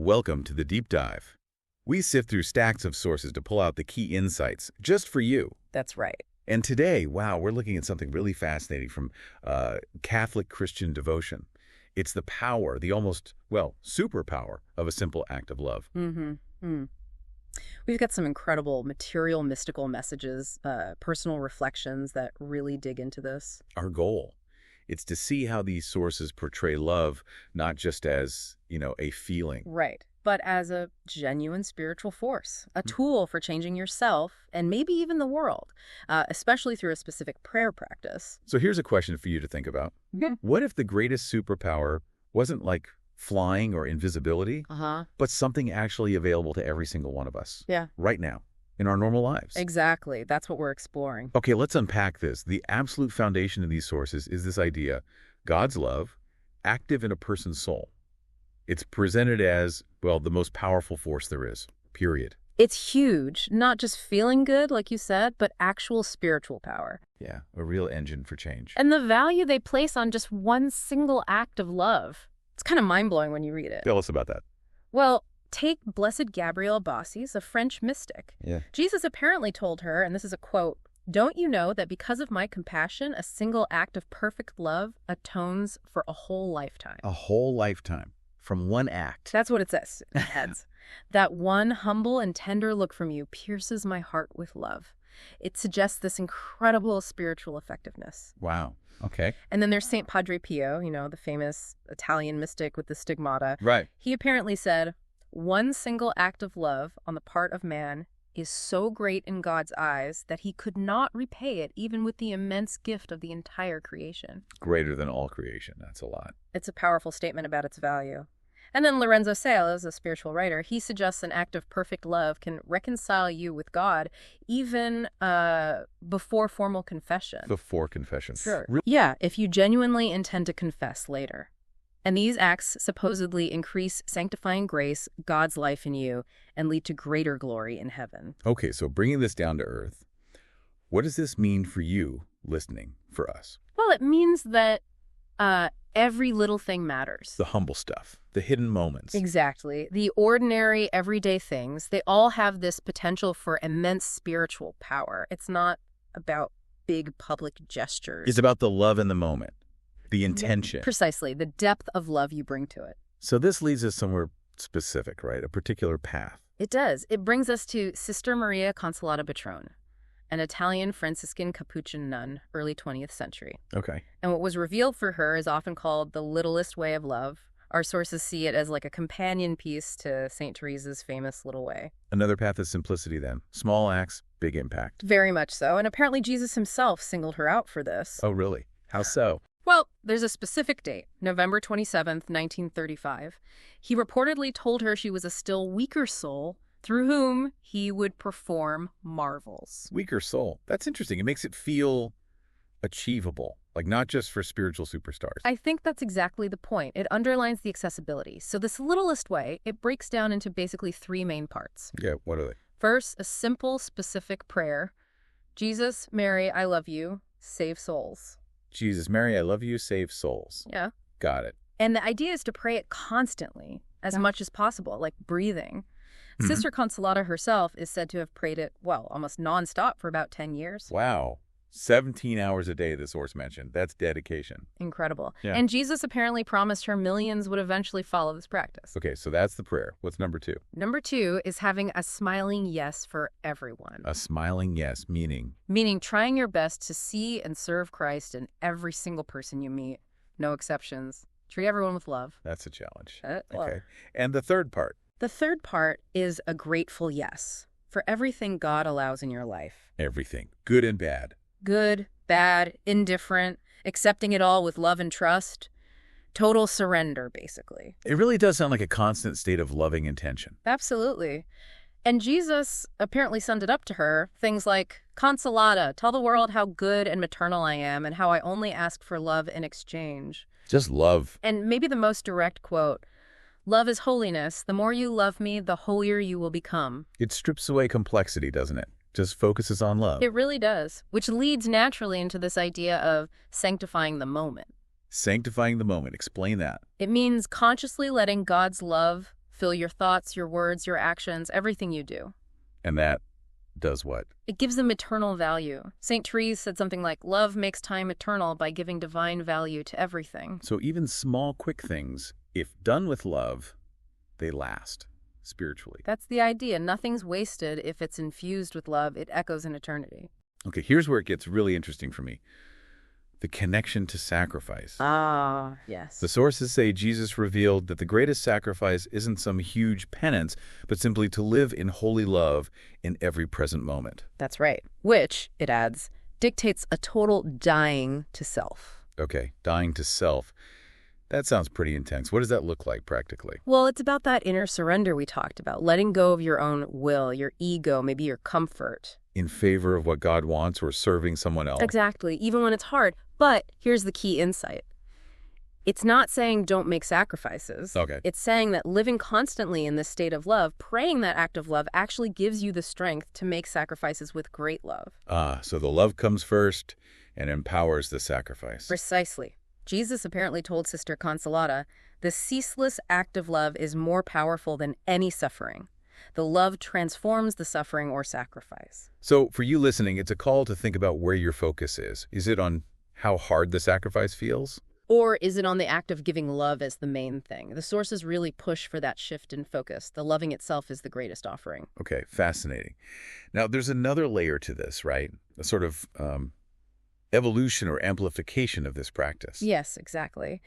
Welcome to the Deep Dive. We sift through stacks of sources to pull out the key insights just for you. That's right. And today, wow, we're looking at something really fascinating from Catholic Christian devotion. It's the power, the almost, well, superpower of a simple act of love. We've got some incredible material, mystical messages, personal reflections that really dig into this. Our goal, it's to see how these sources portray love, not just as, a feeling. Right. But as a genuine spiritual force, a tool for changing yourself and maybe even the world, especially through a specific prayer practice. So here's a question for you to think about. What if the greatest superpower wasn't like flying or invisibility, but something actually available to every single one of us? Yeah. Right now, in our normal lives. Exactly. That's what we're exploring. Okay, let's unpack this. The absolute foundation of these sources is this idea: God's love, active in a person's soul. It's presented as, well, the most powerful force there is, period. It's huge, not just feeling good, like you said, but actual spiritual power. Yeah, a real engine for change. And the value they place on just one single act of love. It's kind of mind-blowing when you read it. Tell us about that. Well, take Blessed Gabrielle Bossis, a French mystic. Yeah. Jesus apparently told her, and this is a quote, "Don't you know that because of my compassion, a single act of perfect love atones for a whole lifetime?" A whole lifetime from one act. That's what it says. Heads. "That one humble and tender look from you pierces my heart with love." It suggests this incredible spiritual effectiveness. Wow. Okay. And then there's St. Padre Pio, the famous Italian mystic with the stigmata. Right. He apparently said, "One single act of love on the part of man is so great in God's eyes that he could not repay it even with the immense gift of the entire creation." Greater than all creation. That's a lot. It's a powerful statement about its value. And then Lorenzo Sales, a spiritual writer, he suggests an act of perfect love can reconcile you with God even before formal confession. Before confession. Sure. Yeah, if you genuinely intend to confess later. And these acts supposedly increase sanctifying grace, God's life in you, and lead to greater glory in heaven. Okay, so bringing this down to earth, what does this mean for you listening, for us? Well, it means that every little thing matters. The humble stuff, the hidden moments. Exactly. The ordinary, everyday things, they all have this potential for immense spiritual power. It's not about big public gestures. It's about the love in the moment, the intention. Precisely, the depth of love you bring to it. So this leads us somewhere specific, right? A particular path. It does. It brings us to Sister Maria Consolata Betrone, an Italian Franciscan Capuchin nun, early 20th century. Okay. And what was revealed for her is often called the Littlest way of love. Our sources see it as like a companion piece to St. Teresa's famous Little Way. Another path of simplicity then. Small acts, big impact. Very much so. And apparently Jesus himself singled her out for this. Oh, really? How so? Well, there's a specific date, November 27th, 1935. He reportedly told her she was a still weaker soul through whom he would perform marvels. Weaker soul. That's interesting. It makes it feel achievable, like not just for spiritual superstars. I think that's exactly the point. It underlines the accessibility. So this Littlest way, it breaks down into basically three main parts. Yeah, what are they? First, a simple, specific prayer. Jesus, Mary, I love you. Save souls. Jesus, Mary, I love you. Save souls. Yeah. Got it. And the idea is to pray it constantly, as much as possible, like breathing. Sister Consolata herself is said to have prayed it, well, almost nonstop for about 10 years. Wow. 17 hours a day, the source mentioned. That's dedication. Incredible. Yeah. And Jesus apparently promised her millions would eventually follow this practice. Okay, so that's the prayer. What's number two? Number two is having a smiling yes for everyone. A smiling yes, meaning? Meaning trying your best to see and serve Christ in every single person you meet. No exceptions. Treat everyone with love. That's a challenge. Love. Okay. And the third part? The third part is a grateful yes for everything God allows in your life. Everything. Good and bad. Good, bad, indifferent, accepting it all with love and trust. Total surrender, basically. It really does sound like a constant state of loving intention. Absolutely. And Jesus apparently summed it up to her. Things like, Consolata, tell the world how good and maternal I am and how I only ask for love in exchange. Just love. And maybe the most direct quote, love is holiness. The more you love me, the holier you will become. It strips away complexity, doesn't it? Just focuses on love. It really does, which leads naturally into this idea of sanctifying the moment. Sanctifying the moment. Explain that. It means consciously letting God's love fill your thoughts, your words, your actions, everything you do. And that does what? It gives them eternal value. St. Therese said something like, love makes time eternal by giving divine value to everything. So even small, quick things, if done with love, they last spiritually. That's the idea. Nothing's wasted if it's infused with love. It echoes in eternity. Okay, here's where it gets really interesting for me. The connection to sacrifice. Ah, yes. The sources say Jesus revealed that the greatest sacrifice isn't some huge penance, but simply to live in holy love in every present moment. That's right. Which, it adds, dictates a total dying to self. Okay, dying to self. That sounds pretty intense. What does that look like practically? Well, it's about that inner surrender we talked about, letting go of your own will, your ego, maybe your comfort. In favor of what God wants or serving someone else? Exactly, even when it's hard. But here's the key insight. It's not saying don't make sacrifices. Okay. It's saying that living constantly in this state of love, praying that act of love, actually gives you the strength to make sacrifices with great love. So the love comes first and empowers the sacrifice. Precisely. Jesus apparently told Sister Consolata, the ceaseless act of love is more powerful than any suffering. The love transforms the suffering or sacrifice. So for you listening, it's a call to think about where your focus is. Is it on how hard the sacrifice feels? Or is it on the act of giving love as the main thing? The sources really push for that shift in focus. The loving itself is the greatest offering. Okay, fascinating. Now, there's another layer to this, right? A sort of evolution or amplification of this practice. Yes, exactly.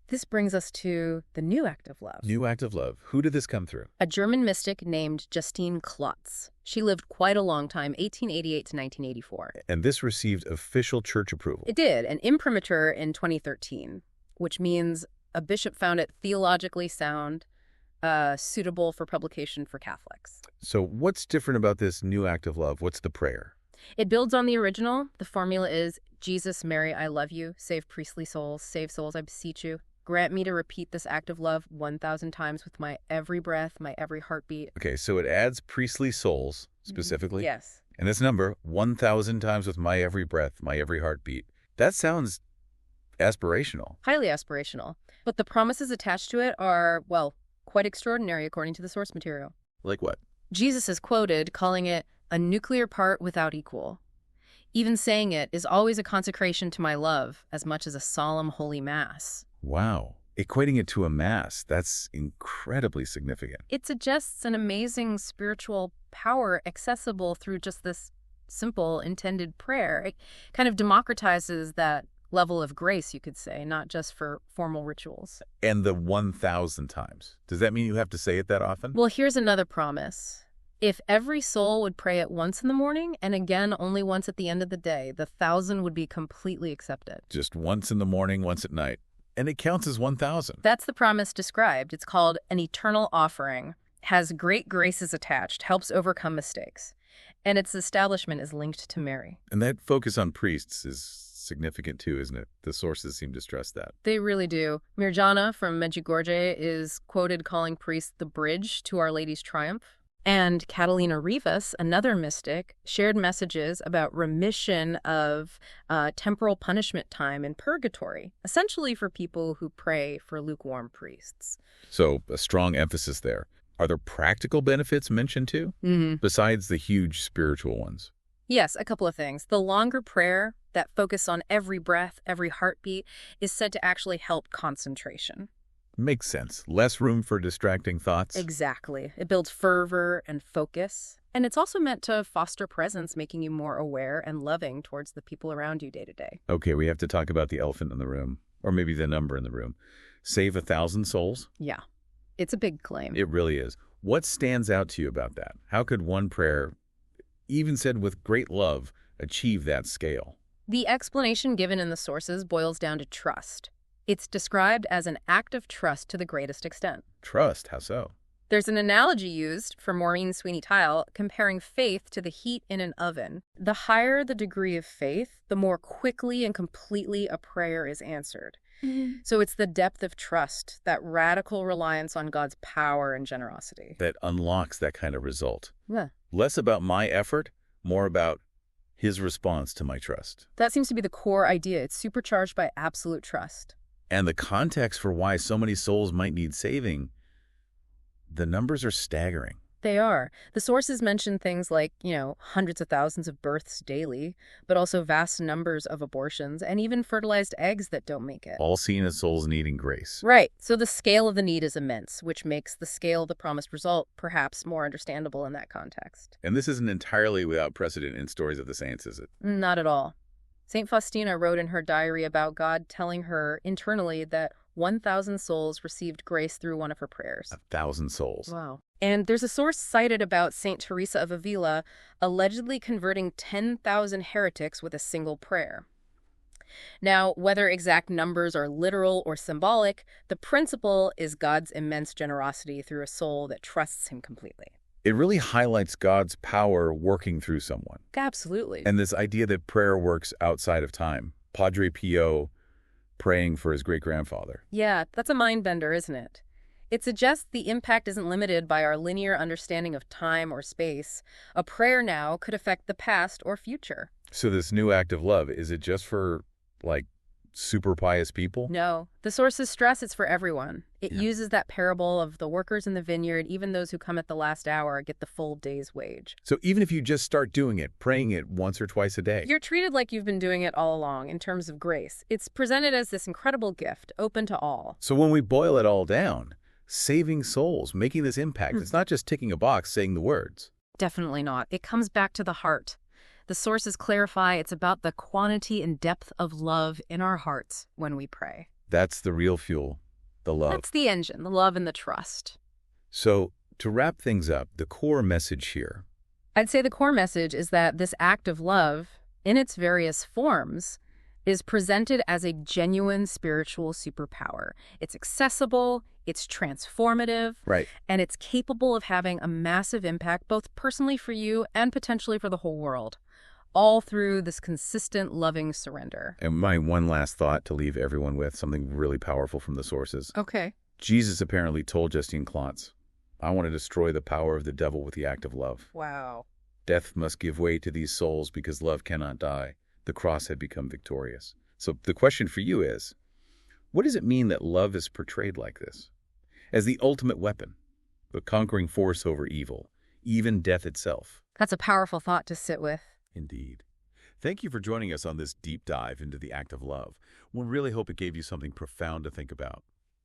This brings us to the new act of love. New act of love. Who did this come through? A German mystic named Justine Klutz. She lived quite a long time, 1888 to 1984. And this received official church approval. It did, an imprimatur in 2013, which means a bishop found it theologically sound, suitable for publication for Catholics. So what's different about this new act of love? What's the prayer? It builds on the original. The formula is, Jesus, Mary, I love you. Save priestly souls. Save souls, I beseech you. Grant me to repeat this act of love 1,000 times with my every breath, my every heartbeat. Okay, so it adds priestly souls specifically. Yes. And this number, 1,000 times with my every breath, my every heartbeat. That sounds aspirational. Highly aspirational. But the promises attached to it are, well, quite extraordinary according to the source material. Like what? Jesus is quoted calling it a nuclear part without equal. Even saying it is always a consecration to my love as much as a solemn holy mass. Wow. Equating it to a mass, that's incredibly significant. It suggests an amazing spiritual power accessible through just this simple intended prayer. It kind of democratizes that level of grace, you could say, not just for formal rituals. And the 1,000 times. Does that mean you have to say it that often? Well, here's another promise. If every soul would pray it once in the morning and again only once at the end of the day, the 1,000 would be completely accepted. Just once in the morning, once at night. And it counts as 1,000. That's the promise described. It's called an eternal offering, has great graces attached, helps overcome mistakes. And its establishment is linked to Mary. And that focus on priests is significant too, isn't it? The sources seem to stress that. They really do. Mirjana from Medjugorje is quoted calling priests the bridge to Our Lady's triumph. And Catalina Rivas, another mystic, shared messages about remission of temporal punishment time in purgatory, essentially for people who pray for lukewarm priests. So a strong emphasis there. Are there practical benefits mentioned too, besides the huge spiritual ones? Yes, a couple of things. The longer prayer, that focus on every breath, every heartbeat, is said to actually help concentration. Makes sense. Less room for distracting thoughts. Exactly. It builds fervor and focus. And it's also meant to foster presence, making you more aware and loving towards the people around you day to day. Okay, we have to talk about the elephant in the room, or maybe the number in the room. Save 1,000 souls? Yeah, it's a big claim. It really is. What stands out to you about that? How could one prayer, even said with great love, achieve that scale? The explanation given in the sources boils down to trust. It's described as an act of trust to the greatest extent. Trust? How so? There's an analogy used for Maureen Sweeney-Tile comparing faith to the heat in an oven. The higher the degree of faith, the more quickly and completely a prayer is answered. So it's the depth of trust, that radical reliance on God's power and generosity. That unlocks that kind of result. Yeah. Less about my effort, more about his response to my trust. That seems to be the core idea. It's supercharged by absolute trust. And the context for why so many souls might need saving, The numbers are staggering. They are. The sources mention things like, hundreds of thousands of births daily, but also vast numbers of abortions and even fertilized eggs that don't make it. All seen as souls needing grace. Right. So the scale of the need is immense, which makes the scale of the promised result perhaps more understandable in that context. And this isn't entirely without precedent in stories of the saints, is it? Not at all. St. Faustina wrote in her diary about God telling her internally that 1,000 souls received grace through one of her prayers. 1,000 souls. Wow. And there's a source cited about St. Teresa of Avila allegedly converting 10,000 heretics with a single prayer. Now, whether exact numbers are literal or symbolic, the principle is God's immense generosity through a soul that trusts him completely. It really highlights God's power working through someone. Absolutely. And this idea that prayer works outside of time. Padre Pio praying for his great-grandfather. Yeah, that's a mind bender, isn't it? It suggests the impact isn't limited by our linear understanding of time or space. A prayer now could affect the past or future. So this new act of love, is it just for, super pious people? No. The sources stress it's for everyone. It Yeah. uses that parable of the workers in the vineyard, even those who come at the last hour get the full day's wage. So even if you just start doing it, praying it once or twice a day. You're treated like you've been doing it all along in terms of grace. It's presented as this incredible gift, open to all. So when we boil it all down, saving souls, making this impact, it's not just ticking a box saying the words. Definitely not. It comes back to the heart. The sources clarify it's about the quantity and depth of love in our hearts when we pray. That's the real fuel, the love. That's the engine, the love and the trust. So to wrap things up, the core message here. I'd say the core message is that this act of love, in its various forms, is presented as a genuine spiritual superpower. It's accessible, it's transformative, Right. and it's capable of having a massive impact both personally for you and potentially for the whole world, all through this consistent, loving surrender. And my one last thought to leave everyone with, something really powerful from the sources. Okay. Jesus apparently told Justine Klutz, I want to destroy the power of the devil with the act of love. Wow. Death must give way to these souls because love cannot die. The cross had become victorious. So the question for you is, what does it mean that love is portrayed like this? As the ultimate weapon, the conquering force over evil, even death itself. That's a powerful thought to sit with. Indeed. Thank you for joining us on this deep dive into the act of love. We really hope it gave you something profound to think about.